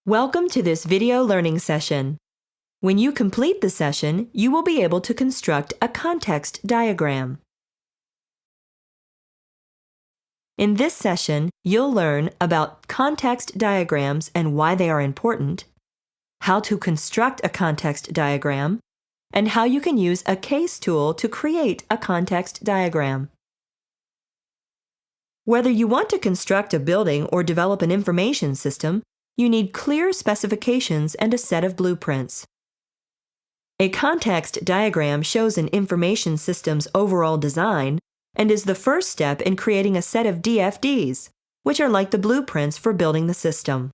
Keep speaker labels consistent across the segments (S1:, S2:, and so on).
S1: Welcome to this video learning session. When you complete the session, you will be able to construct a context diagram. In this session, you'll learn about context diagrams and why they are important, how to construct a context diagram, and how you can use a case tool to create a context diagram. Whether you want to construct a building or develop an information system, you need clear specifications and a set of blueprints. A context diagram shows an information system's overall design and is the first step in creating a set of DFDs, which are like the blueprints for building the system.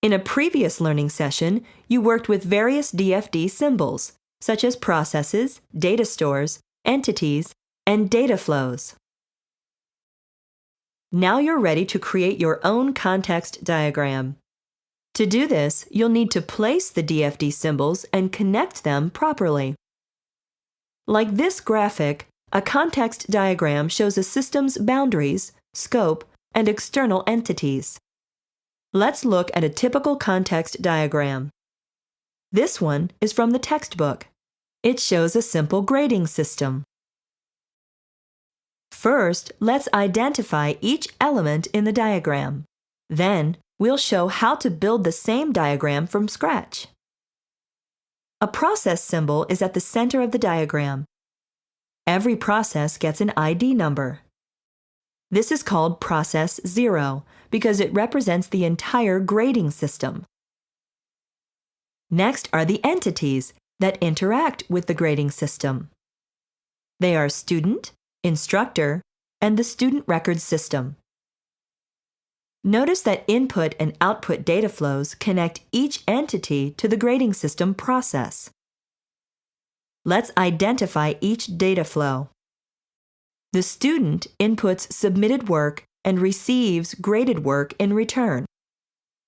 S1: In a previous learning session, you worked with various DFD symbols, such as processes, data stores, entities, and data flows. Now you're ready to create your own context diagram. To do this, you'll need to place the DFD symbols and connect them properly. Like this graphic, a context diagram shows a system's boundaries, scope, and external entities. Let's look at a typical context diagram. This one is from the textbook. It shows a simple grading system. First, let's identify each element in the diagram. Then, we'll show how to build the same diagram from scratch. A process symbol is at the center of the diagram. Every process gets an ID number. This is called process 0 because it represents the entire grading system. Next are the entities that interact with the grading system. They are student, instructor, and the student records system. Notice that input and output data flows connect each entity to the grading system process. Let's identify each data flow. The student inputs submitted work and receives graded work in return.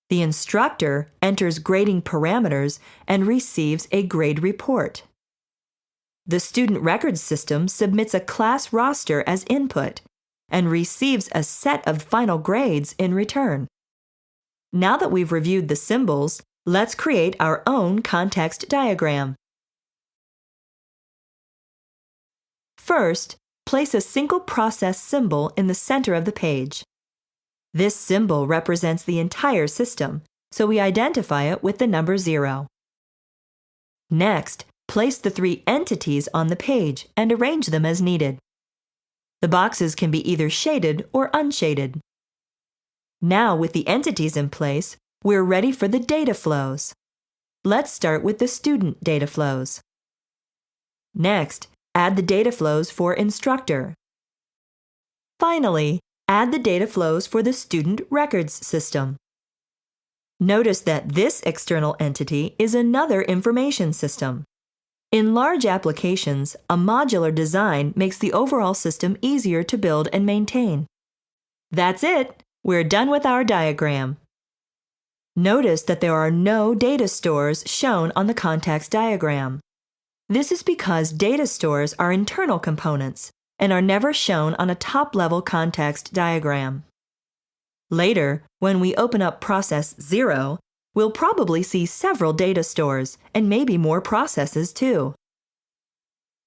S1: The instructor enters grading parameters and receives a grade report. The student records system submits a class roster as input and receives a set of final grades in return. Now that we've reviewed the symbols, let's create our own context diagram. First, place a single process symbol in the center of the page. This symbol represents the entire system, so we identify it with the number 0. Next, place the 3 entities on the page and arrange them as needed. The boxes can be either shaded or unshaded. Now, with the entities in place, we're ready for the data flows. Let's start with the student data flows. Next, add the data flows for instructor. Finally, add the data flows for the student records system. Notice that this external entity is another information system. In large applications, a modular design makes the overall system easier to build and maintain. That's it! We're done with our diagram. Notice that there are no data stores shown on the context diagram. This is because data stores are internal components and are never shown on a top-level context diagram. Later, when we open up process 0, we'll probably see several data stores and maybe more processes too.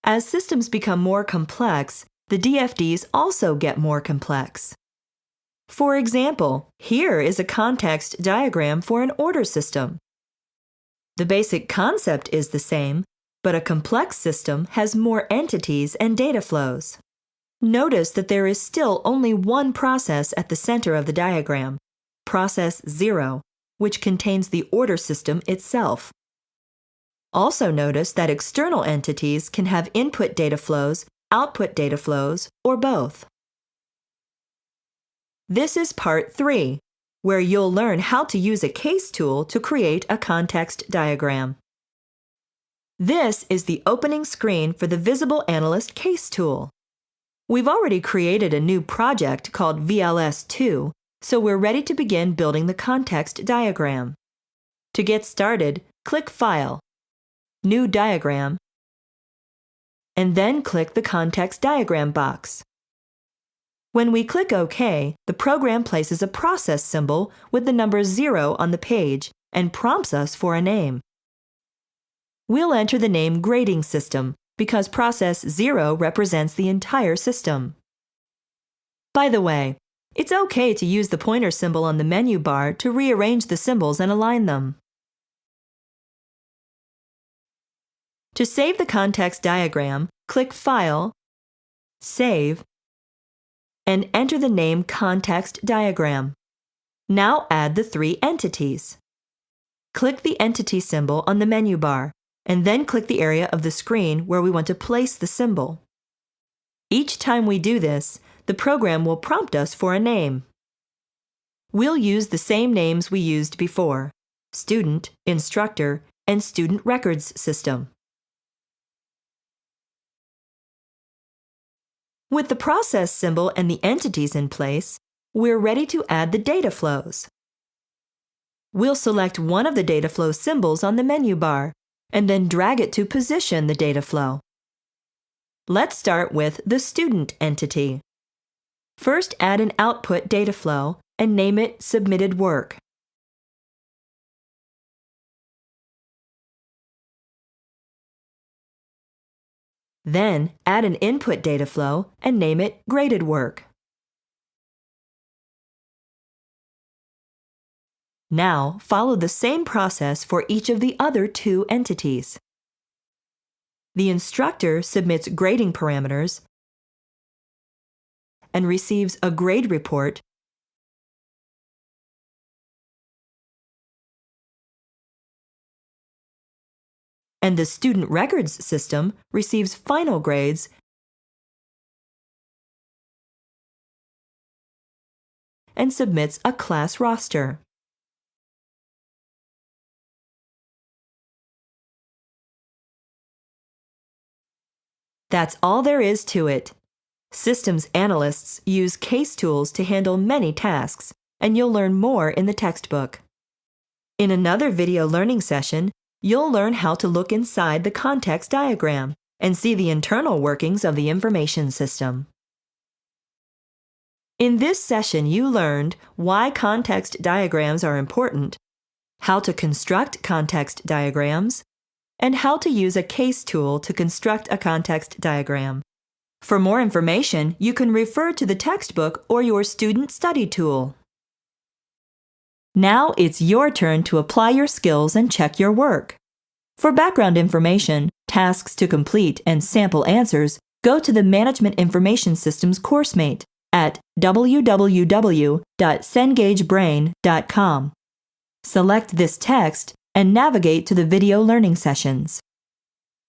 S1: As systems become more complex, the DFDs also get more complex. For example, here is a context diagram for an order system. The basic concept is the same, but a complex system has more entities and data flows. Notice that there is still only one process at the center of the diagram, process 0, which contains the order system itself. Also notice that external entities can have input data flows, output data flows, or both. This is part 3, where you'll learn how to use a case tool to create a context diagram. This is the opening screen for the Visible Analyst Case tool. We've already created a new project called VLS2, so we're ready to begin building the context diagram. To get started, click File, New Diagram, and then click the Context Diagram box. When we click OK, the program places a process symbol with the number 0 on the page and prompts us for a name. We'll enter the name Grading System because process 0 represents the entire system. By the way, it's okay to use the pointer symbol on the menu bar to rearrange the symbols and align them. To save the context diagram, click File, Save, and enter the name Context Diagram. Now add the three entities. Click the entity symbol on the menu bar, and then click the area of the screen where we want to place the symbol. Each time we do this, the program will prompt us for a name. We'll use the same names we used before: Student, Instructor, and Student Records System. With the process symbol and the entities in place, we're ready to add the data flows. We'll select one of the data flow symbols on the menu bar and then drag it to position the data flow. Let's start with the student entity. First, add an output data flow and name it Submitted Work. Then, add an input data flow and name it Graded Work. Now, follow the same process for each of the other two entities. The instructor submits grading parameters and receives a grade report, and the student records system receives final grades and submits a class roster. That's all there is to it. Systems analysts use case tools to handle many tasks, and you'll learn more in the textbook. In another video learning session, you'll learn how to look inside the context diagram and see the internal workings of the information system. In this session, you learned why context diagrams are important, how to construct context diagrams, and how to use a case tool to construct a context diagram. For more information, you can refer to the textbook or your student study tool. Now it's your turn to apply your skills and check your work. For background information, tasks to complete, and sample answers, go to the Management Information Systems CourseMate at www.cengagebrain.com. Select this text and navigate to the video learning sessions.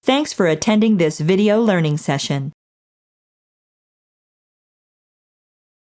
S1: Thanks for attending this video learning session.